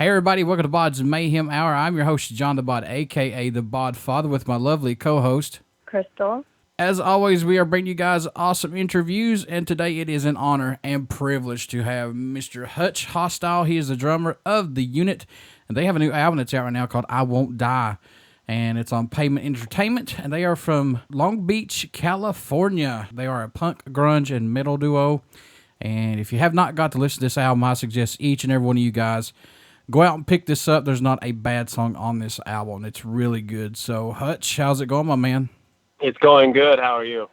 Hey everybody, welcome to BODS Mayhem Hour. I'm your host, John the Bod, aka the Bod Father, with my lovely co-host, Krystal. As always, we are bringing you guys awesome interviews, and today it is an honor and privilege to have Mr. Hutch Hostile. He is the drummer of the unit, and they have a new album that's out right now called IWon'tDie, and it's on Pavement Entertainment, and they are from Long Beach, California. They are a punk, grunge, and metal duo, and if you have not got to listen to this album, I suggest each and every one of you guys go out and pick this up. There's not a bad song on this album. It's really good. So, Hutch, how's it going, my man? It's going good. How are you?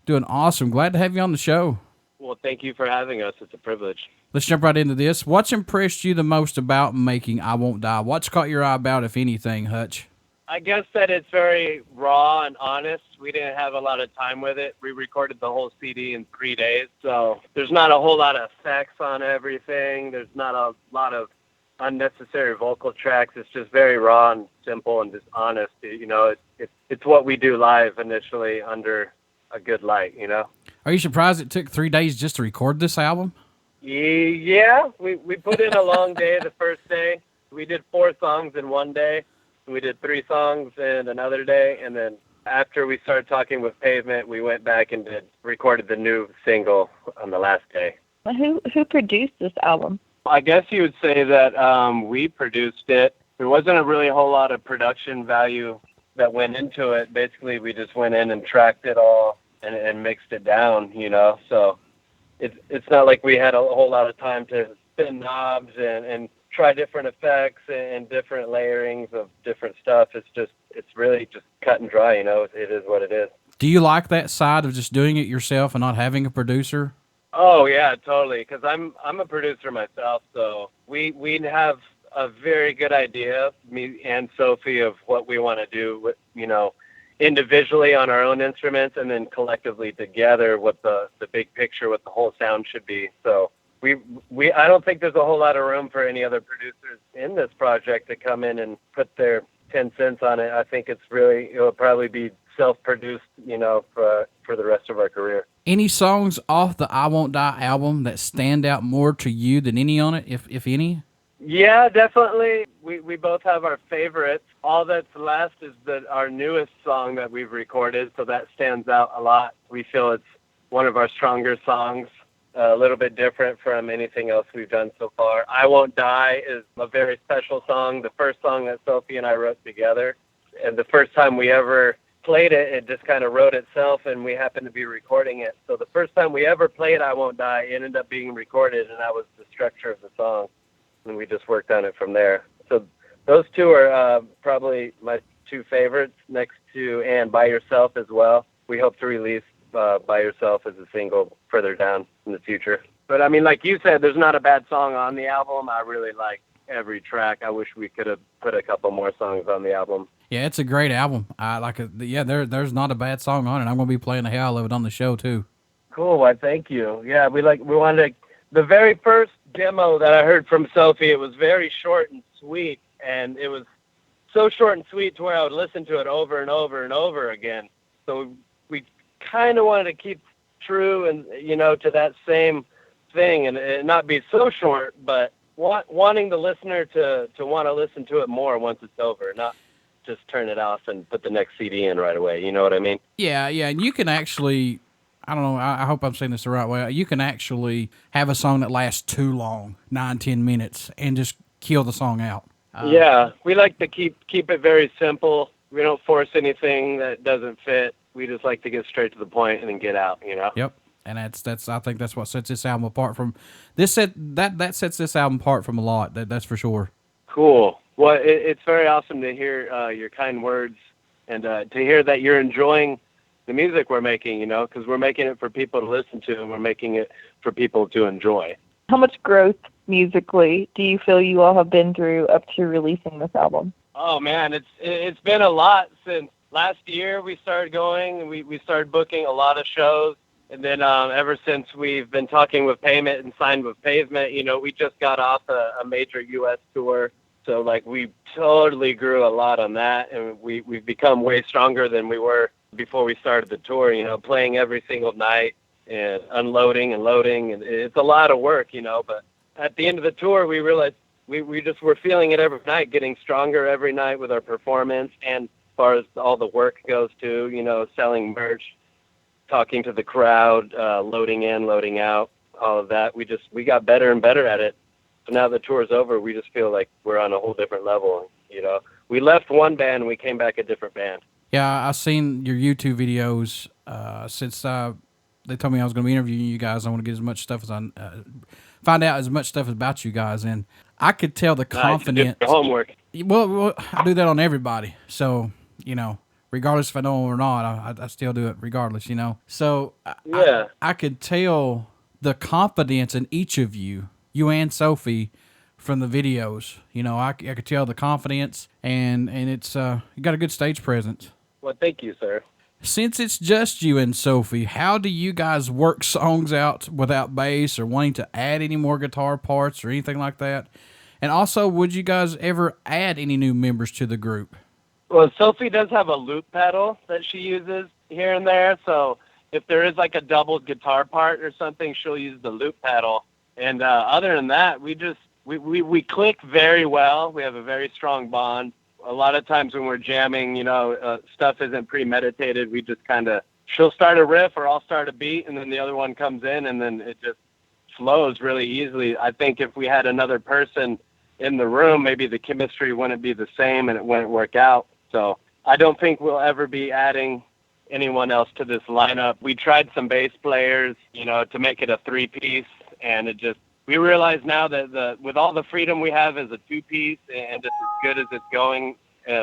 Doing awesome. Glad to have you on the show. Well, thank you for having us. It's a privilege. Let's jump right into this. What's impressed you the most about making IWon'tDie? What's caught your eye about, if anything, Hutch? I guess that it's very raw and honest. We didn't have a lot of time with it. We recorded the whole CD in 3 days, so there's not a whole lot of effects on everything. There's not a lot of unnecessary vocal tracks. It's just very raw and simple and just honest. You know, it's what we do live initially under a good light, you know? Are you surprised it took 3 days just to record this album? Yeah, we put in a long day the first day. We did 4 songs in one day. We did 3 songs in another day, and then after we started talking with Pavement, we went back and recorded the new single on the last day. Who produced this album? I guess you would say that we produced it. There wasn't a whole lot of production value that went into it. Basically, we just went in and tracked it all and mixed it down, you know. So it's not like we had a whole lot of time to spin knobs and try different effects and different layerings of different stuff. It's really just cut and dry, you know. It is what it is. Do you like that side of just doing it yourself and not having a producer? Oh yeah, totally. Because I'm a producer myself, so we have a very good idea, me and Sophie, of what we want to do, with, you know, individually on our own instruments, and then collectively together what the big picture, what the whole sound should be. So I don't think there's a whole lot of room for any other producers in this project to come in and put their 10 cents on it. I think it'll probably be self-produced, you know, for the rest of our career. Any songs off the IWon'tDie album that stand out more to you than any on it, if any? Yeah, definitely. We both have our favorites. All That's Left is our newest song that we've recorded, so that stands out a lot. We feel it's one of our stronger songs, a little bit different from anything else we've done so far. IWon'tDie is a very special song, the first song that Sophie and I wrote together. And the first time we ever played it, it just kind of wrote itself, and we happened to be recording it. So the first time we ever played IWon'tDie, it ended up being recorded, and that was the structure of the song. And we just worked on it from there. So those two are probably my 2 favorites, next to and By Yourself as well. We hope to release By Yourself as a single further down in the future. But I mean, like you said, there's not a bad song on the album. I really like every track. I wish we could have put a couple more songs on the album. Yeah, it's a great album. I like it. Yeah, there's not a bad song on it. I'm going to be playing the hell of it on the show too. Cool. Well, thank you. Yeah, we wanted the very first demo that I heard from Sophie. It was very short and sweet, and it was so short and sweet to where I would listen to it over and over and over again. So we kind of wanted to keep true and, you know, to that same thing, and not be so short, but wanting the listener to want to listen to it more once it's over, not just turn it off and put the next CD in right away. You know what I mean? Yeah, and you can actually, I don't know, I hope I'm saying this the right way. You can actually have a song that lasts too long, 9-10 minutes, and just kill the song out. Yeah, we like to keep it very simple. We don't force anything that doesn't fit. We just like to get straight to the point and then get out, you know? Yep. And that's I think that's what sets this album apart from that sets this album apart from a lot. That's for sure. Cool. Well, it's very awesome to hear your kind words, and to hear that you're enjoying the music we're making, you know, because we're making it for people to listen to, and we're making it for people to enjoy. How much growth musically do you feel you all have been through up to releasing this album? Oh man, it's been a lot since last year we started going. We started booking a lot of shows, and then ever since we've been talking with Payment and signed with Pavement, you know, we just got off a major U.S. tour. So like we totally grew a lot on that, and we've become way stronger than we were before we started the tour, you know, playing every single night and unloading and loading, and it's a lot of work, you know, but at the end of the tour we realized we're feeling it every night, getting stronger every night with our performance, and as far as all the work goes too, you know, selling merch, talking to the crowd, loading in, loading out, all of that. We got better and better at it. So now the tour's over, we just feel like we're on a whole different level. You know, we left one band and we came back a different band. Yeah, I seen your YouTube videos. Since they told me I was going to be interviewing you guys, I want to get as much stuff as I find out as much stuff about you guys, and I could tell the confidence. Nice. Homework. Well, I do that on everybody. So, you know, regardless if I know them or not, I still do it regardless, you know. So yeah, I could tell the confidence in each of you and Sophie, from the videos. You know, I could tell the confidence, and it's you got a good stage presence. Well, thank you, sir. Since it's just you and Sophie, how do you guys work songs out without bass or wanting to add any more guitar parts or anything like that? And also, would you guys ever add any new members to the group? Well, Sophie does have a loop pedal that she uses here and there. So if there is like a double guitar part or something, she'll use the loop pedal. And other than that, we click very well. We have a very strong bond. A lot of times when we're jamming, you know, stuff isn't premeditated. We just she'll start a riff or I'll start a beat, and then the other one comes in, and then it just flows really easily. I think if we had another person in the room, maybe the chemistry wouldn't be the same and it wouldn't work out. So I don't think we'll ever be adding anyone else to this lineup. We tried some bass players, you know, to make it a 3-piece, and we realize now that with all the freedom we have as a 2-piece and just as good as it's going,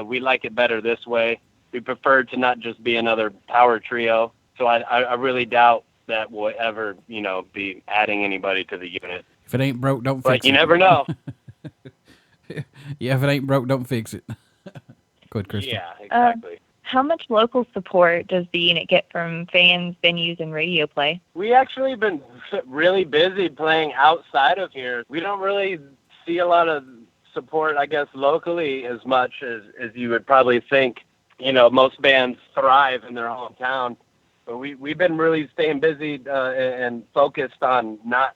we like it better this way. We prefer to not just be another power trio. So I really doubt that we'll ever, you know, be adding anybody to the unit. If it ain't broke, don't fix it. But you never know. Yeah, if it ain't broke, don't fix it. Go ahead, Krystal. Yeah, exactly. How much local support does the unit get from fans, venues, and radio play? We actually been really busy playing outside of here. We don't really see a lot of support, I guess, locally as much as you would probably think. You know, most bands thrive in their hometown. But we've been really staying busy and focused on not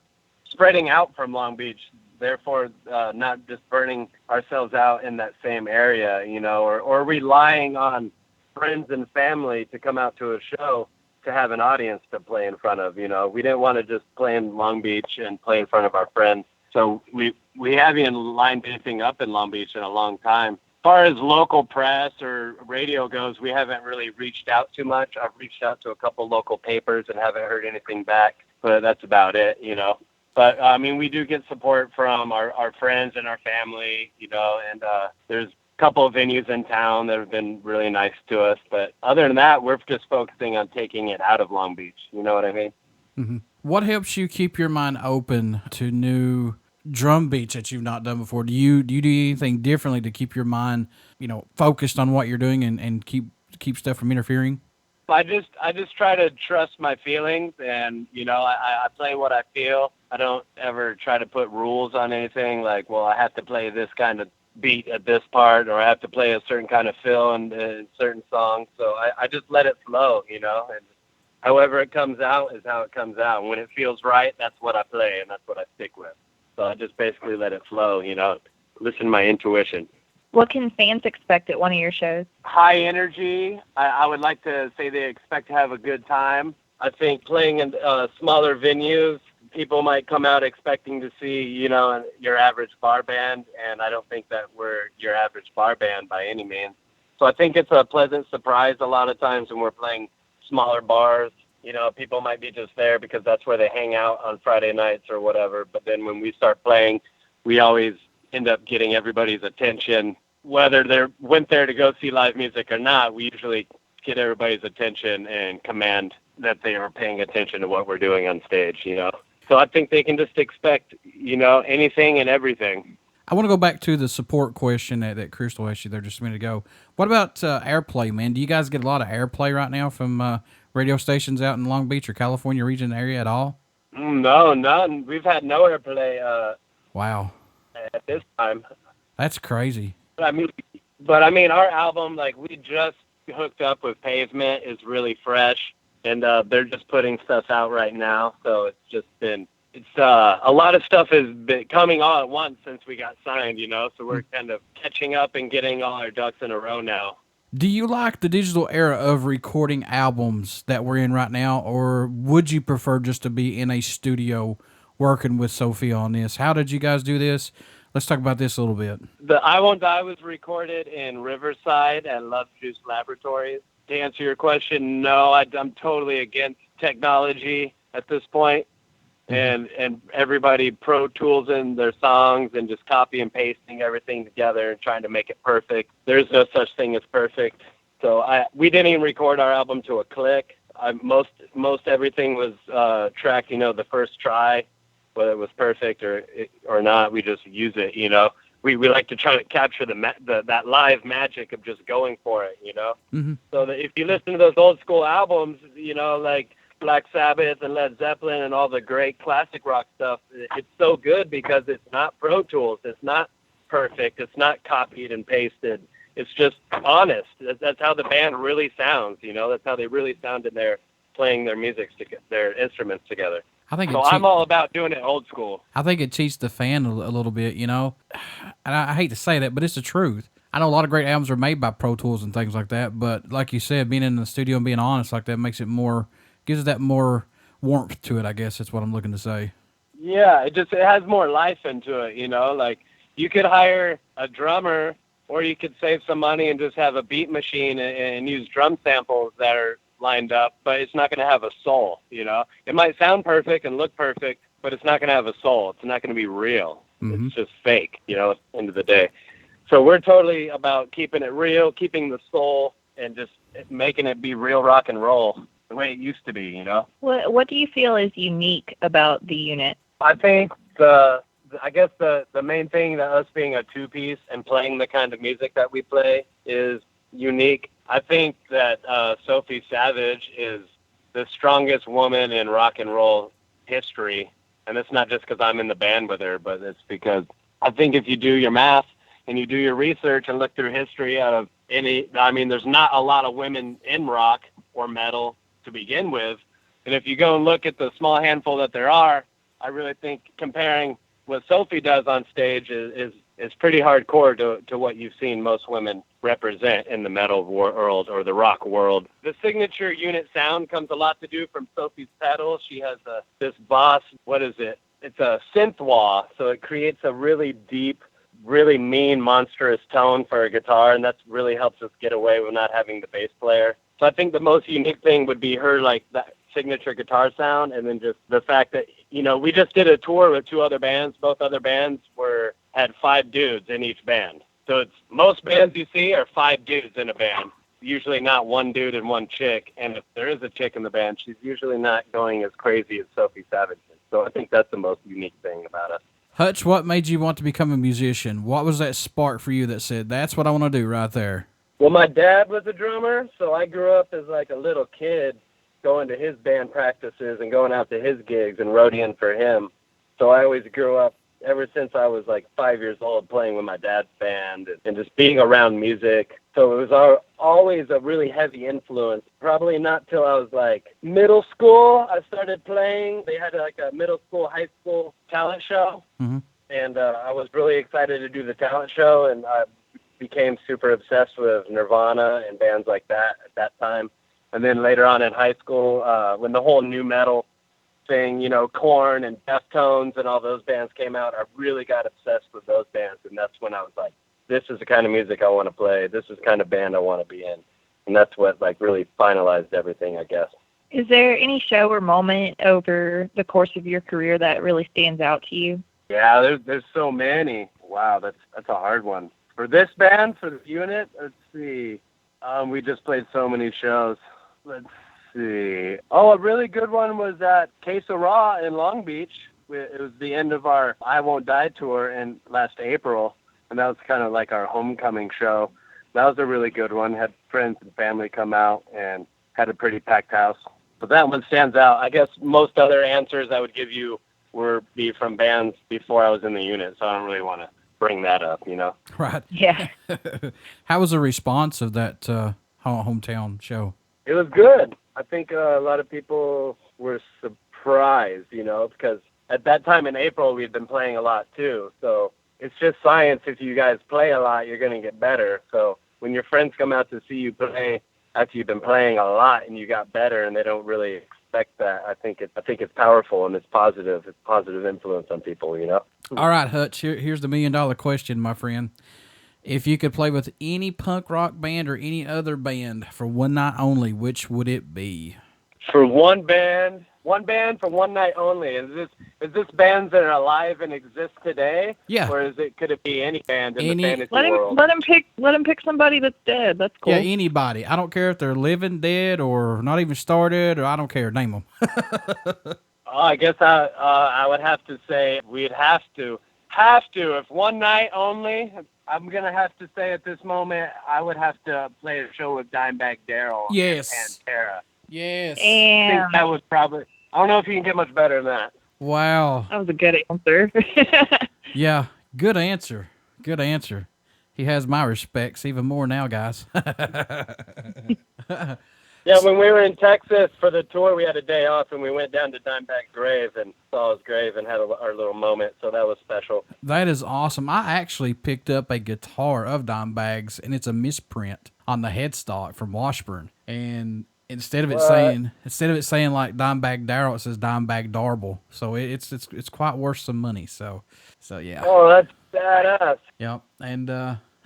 spreading out from Long Beach, therefore not just burning ourselves out in that same area, you know, or relying on friends and family to come out to a show to have an audience to play in front of. You know, we didn't want to just play in Long Beach and play in front of our friends. So we haven't lined anything up in Long Beach in a long time. As far as local press or radio goes, we haven't really reached out too much. I've reached out to a couple local papers and haven't heard anything back, but that's about it, you know. But, I mean, we do get support from our friends and our family, you know, and there's a couple of venues in town that have been really nice to us. But other than that, we're just focusing on taking it out of Long Beach. You know what I mean? Mm-hmm. What helps you keep your mind open to new drum beats that you've not done before? Do you do anything differently to keep your mind, you know, focused on what you're doing and keep stuff from interfering? I just try to trust my feelings, and, you know, I play what I feel. I don't ever try to put rules on anything like, well, I have to play this kind of beat at this part, or I have to play a certain kind of fill in certain songs. So I just let it flow, you know, and however it comes out is how it comes out. When it feels right, that's what I play, and that's what I stick with. So I just basically let it flow, you know, listen to my intuition. What can fans expect at one of your shows? High energy. I would like to say they expect to have a good time. I think playing in smaller venues, people might come out expecting to see, you know, your average bar band, and I don't think that we're your average bar band by any means. So I think it's a pleasant surprise a lot of times when we're playing smaller bars. You know, people might be just there because that's where they hang out on Friday nights or whatever. But then when we start playing, we always end up getting everybody's attention. Whether they went there to go see live music or not, we usually get everybody's attention and command that they are paying attention to what we're doing on stage, you know. So I think they can just expect, you know, anything and everything. I want to go back to the support question that Krystal asked you there just a minute ago. What about airplay, man? Do you guys get a lot of airplay right now from radio stations out in Long Beach or California region area at all? No, none. We've had no airplay. Wow. At this time. That's crazy. But I mean, our album, like, we just hooked up with Pavement, is really fresh, and they're just putting stuff out right now. So it's just been it's a lot of stuff has been coming all at once since we got signed, you know, so we're kind of catching up and getting all our ducks in a row now. Do you like the digital era of recording albums that we're in right now, or would you prefer just to be in a studio working with Sophie on this? How did you guys do this? Let's talk about this a little bit. The IWon'tDie was recorded in Riverside at Love Juice Laboratories. To answer your question, no, I'm totally against technology at this point. And everybody Pro Tools in their songs and just copy and pasting everything together and trying to make it perfect. There's no such thing as perfect. So we didn't even record our album to a click. Most everything was tracked, you know, the first try, whether it was perfect or not. We just use it, you know. We like to try to capture that live magic of just going for it, you know. Mm-hmm. So that if you listen to those old school albums, you know, like Black Sabbath and Led Zeppelin and all the great classic rock stuff, it's so good because it's not Pro Tools. It's not perfect. It's not copied and pasted. It's just honest. That's how the band really sounds, you know. That's how they really sound in their playing their their instruments together. I'm all about doing it old school. I think it cheats the fan a little bit, you know. And I hate to say that, but it's the truth. I know a lot of great albums are made by Pro Tools and things like that, but like you said, being in the studio and being honest like that makes it gives it that more warmth to it, I guess that's what I'm looking to say. Yeah, it has more life into it, you know. Like, you could hire a drummer, or you could save some money and just have a beat machine and use drum samples that are lined up, but it's not going to have a soul, you know. It might sound perfect and look perfect, but it's not going to have a soul. It's not going to be real. Mm-hmm. It's just fake, you know, at the end of the day. So we're totally about keeping it real, keeping the soul, and just making it be real rock and roll the way it used to be, you know. What do you feel is unique about the unit? I think the main thing that us being a two-piece and playing the kind of music that we play is unique. I think that Sophie Savage is the strongest woman in rock and roll history, and it's not just because I'm in the band with her, but it's because I think if you do your math and you do your research and look through history there's not a lot of women in rock or metal to begin with. And if you go and look at the small handful that there are, I really think comparing what Sophie does on stage is pretty hardcore to what you've seen most women represent in the metal world or the rock world. The signature unit sound comes a lot to do from Sophie's pedal. She has this Boss, what is it? It's a synth wah, so it creates a really deep, really mean, monstrous tone for a guitar, and that really helps us get away with not having the bass player. So I think the most unique thing would be her, like, that signature guitar sound, and then just the fact that, you know, we just did a tour with two other bands. Both other bands had 5 dudes in each band. So it's most bands you see are 5 dudes in a band. Usually not one dude and one chick, and if there is a chick in the band, she's usually not going as crazy as Sophie Savage is. So I think that's the most unique thing about us. Hutch, what made you want to become a musician? What was that spark for you that said, that's what I want to do right there? Well, my dad was a drummer, so I grew up as like a little kid going to his band practices and going out to his gigs and roadieing for him. So I always grew up, ever since I was like 5 years old, playing with my dad's band and just being around music. So it was always a really heavy influence. Probably not till I was like middle school I started playing. They had like a middle school, high school talent show. Mm-hmm. And I was really excited to do the talent show, and I became super obsessed with Nirvana and bands like that at that time. And then later on in high school, when the whole new metal thing, you know, Korn and Deftones and all those bands came out, I really got obsessed with those bands. And that's when I was like, this is the kind of music I want to play. This is the kind of band I want to be in. And that's what like really finalized everything, I guess. Is there any show or moment over the course of your career that really stands out to you? Yeah, there's so many. Wow, that's a hard one. For this band, for the unit, let's see. We just played so many shows. Let's see. Oh, a really good one was at Queso Raw in Long Beach. It was the end of our IWon'tDie tour in last April, and that was kind of like our homecoming show. That was a really good one. Had friends and family come out and had a pretty packed house. But that one stands out. I guess most other answers I would give you be from bands before I was in the unit, so I don't really want to bring that up, you know? Right. Yeah. How was the response of that hometown show? It was good. I think a lot of people were surprised, you know, because at that time in April, we'd been playing a lot too. So it's just science. If you guys play a lot, you're going to get better. So when your friends come out to see you play after you've been playing a lot and you got better and they don't really expect that, I think it's powerful and it's positive. It's positive influence on people, you know? All right, Hutch, here's the $1 million question, my friend. If you could play with any punk rock band or any other band for one night only, which would it be? For one band for one night only. Is this bands that are alive and exist today? Yeah. Or could it be any band in the fantasy world? Let him pick somebody that's dead. That's cool. Yeah, anybody. I don't care if they're living, dead, or not even started, or I don't care. Name them. I guess I would have to say we'd have to. If one night only, I'm going to have to say at this moment, I would have to play a show with Dimebag Darrell Yes. and Pantera. Yes. I think that was probably, I don't know if you can get much better than that. Wow. That was a good answer. Yeah, good answer. Good answer. He has my respects even more now, guys. Yeah, when we were in Texas for the tour, we had a day off, and we went down to Dimebag's grave and saw his grave and had our little moment, so that was special. That is awesome. I actually picked up a guitar of Dimebag's, and it's a misprint on the headstock from Washburn. And instead of it saying like Dimebag Darrell, it says Dimebag Darble. So it's quite worth some money. So yeah. Oh, that's badass. Yep. And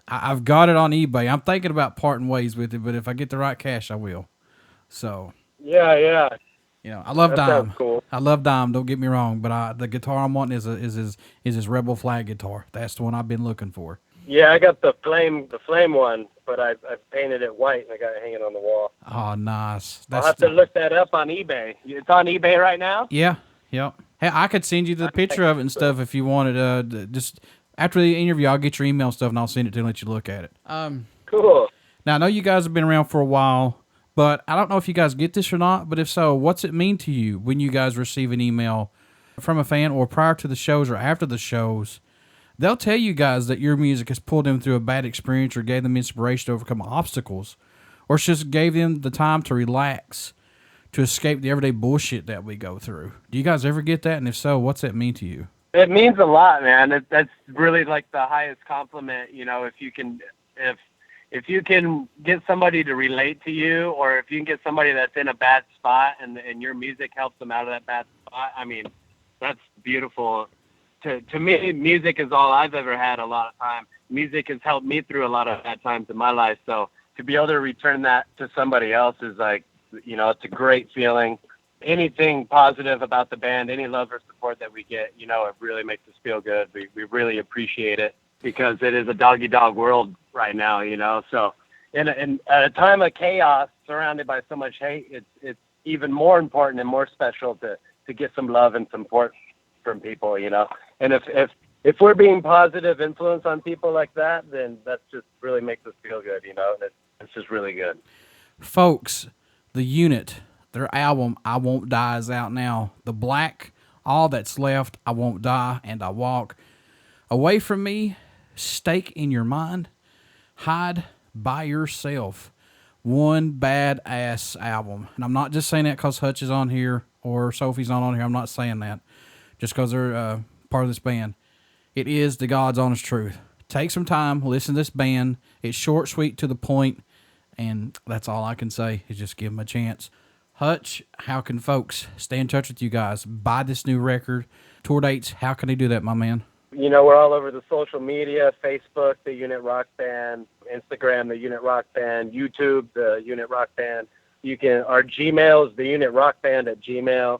I've got it on eBay. I'm thinking about parting ways with it, but if I get the right cash, I will. So Yeah. you know, I love That Dime. sounds cool. I love Dime. Don't get me wrong, but the guitar I'm wanting is his Rebel Flag guitar. That's the one I've been looking for. Yeah, I got the flame one, but I painted it white and I got it hanging on the wall. Oh, nice. I'll have to look that up on eBay. It's on eBay right now? Yeah. Yep. Hey, I could send you the picture of it and stuff if you wanted. Just after the interview, I'll get your email stuff and I'll send it to you and let you look at it. Cool. Now, I know you guys have been around for a while, but I don't know if you guys get this or not, but if so, what's it mean to you when you guys receive an email from a fan or prior to the shows or after the shows? They'll tell you guys that your music has pulled them through a bad experience or gave them inspiration to overcome obstacles or just gave them the time to relax, to escape the everyday bullshit that we go through. Do you guys ever get that? And if so, what's that mean to you? It means a lot, man. That's really like the highest compliment, you know, if you can get somebody to relate to you, or if you can get somebody that's in a bad spot and your music helps them out of that bad spot. I mean, that's beautiful. To me, music is all I've ever had a lot of time. Music has helped me through a lot of bad times in my life. So to be able to return that to somebody else is like, you know, it's a great feeling. Anything positive about the band, any love or support that we get, you know, it really makes us feel good. We really appreciate it because it is a dog-eat-dog world right now, you know. So in at a time of chaos surrounded by so much hate, it's even more important and more special to get some love and support from people, you know. And if we're being positive influence on people like that, then that just really makes us feel good, you know. It's just really good. Folks, the Unit, their album I Won't Die is out now. The Black, All That's Left, I Won't Die, and I Walk. Away From Me, Stake in Your Mind, Hide by Yourself. One badass album. And I'm not just saying that because Hutch is on here or Sophie's not on here. I'm not saying that just because they're part of this band. It is the God's honest truth. Take some time, listen to this band. It's short, sweet, to the point, and that's all I can say is just give them a chance. Hutch, how can folks stay in touch with you guys? Buy this new record, tour dates, how can they do that, my man? You know, we're all over the social media, Facebook, the Unit Rock Band, Instagram, the Unit Rock Band, YouTube, the Unit Rock Band. Our Gmail is the Unit Rock Band at Gmail.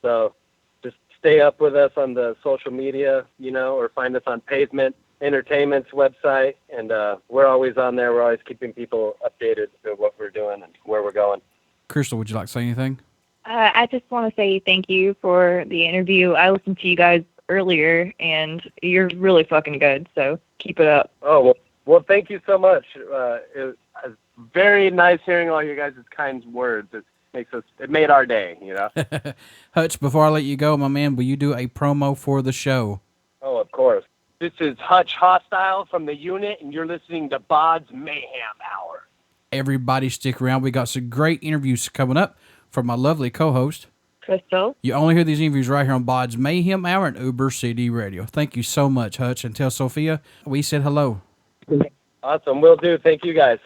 So just stay up with us on the social media, you know, or find us on Pavement Entertainment's website. And we're always on there. We're always keeping people updated to what we're doing and where we're going. Krystal, would you like to say anything? I just want to say thank you for the interview. I listened to you guys earlier, and you're really fucking good, so keep it up. Oh, well thank you so much. It was very nice hearing all you guys' kind words. It made our day, you know. Hutch, before I let you go, my man, will you do a promo for the show? Oh, of course. This is Hutch Hostile from the Unit, and you're listening to BODS Mayhem Hour. Everybody stick around. We got some great interviews coming up from my lovely co-host, Krystal. You only hear these interviews right here on BODS Mayhem Hour and Uber CD Radio. Thank you so much, Hutch. And tell Sophia we said hello. Awesome. Will do. Thank you, guys.